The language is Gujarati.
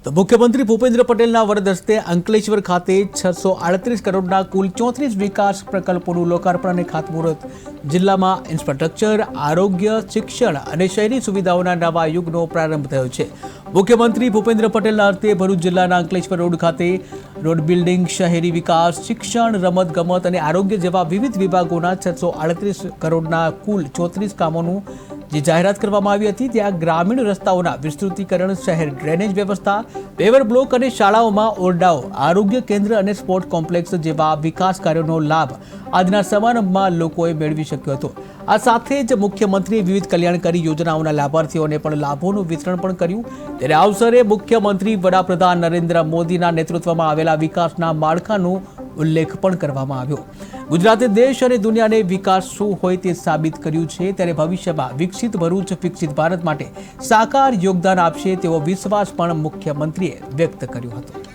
તો મુખ્યમંત્રી ભૂપેન્દ્ર પટેલના વરદ હસ્તે અંકલેશ્વર ખાતે 638 કરોડના કુલ 34 વિકાસ પ્રકલ્પોનું લોકાર્પણ અને ખાતમુહૂર્ત જિલ્લામાં ઇન્ફ્રાસ્ટ્રક્ચર, આરોગ્ય, શિક્ષણ અને શહેરી સુવિધાઓના નવા યુગનો પ્રારંભ થયો છે। મુખ્યમંત્રી ભૂપેન્દ્ર પટેલના હસ્તે ભરૂચ જિલ્લાના અંકલેશ્વર રોડ ખાતે રોડ બિલ્ડિંગ, શહેરી વિકાસ, શિક્ષણ, રમતગમત અને આરોગ્ય જેવા વિવિધ વિભાગોના 638 કરોડના કુલ 34 કામોનું જે જાહેરાત કરવામાં આવી હતી। ત્યાં ગ્રામીણ રસ્તાઓના વિસ્તૃતીકરણ, શહેર ડ્રેનેજ વ્યવસ્થા, પેવર બ્લોક અને શાળાઓમાં ઓરડાઓ, આરોગ્ય કેન્દ્ર અને સ્પોર્ટ કોમ્પ્લેક્સ જેવા વિકાસ કાર્યોનો લાભ આજના સમારંભમાં લોકોએ મેળવી શક્યો હતો। આ સાથે જ મુખ્યમંત્રીએ વિવિધ કલ્યાણકારી યોજનાઓના લાભાર્થીઓને પણ લાભોનું વિતરણ પણ કર્યું। ત્યારે આ અવસરે મુખ્યમંત્રી વડાપ્રધાન નરેન્દ્ર મોદીના નેતૃત્વમાં આવેલા વિકાસના માળખાનો ઉલ્લેખ પણ કરવામાં આવ્યો। ગુજરાતે દેશ અને દુનિયાને વિકાસ શું હોય તે સાબિત કર્યું છે। ત્યારે ભવિષ્યમાં વિકસિત ભરૂચ, વિકસિત ભારત માટે સાકાર યોગદાન આપશે તેવો વિશ્વાસ પણ મુખ્યમંત્રીએ વ્યક્ત કર્યો હતો।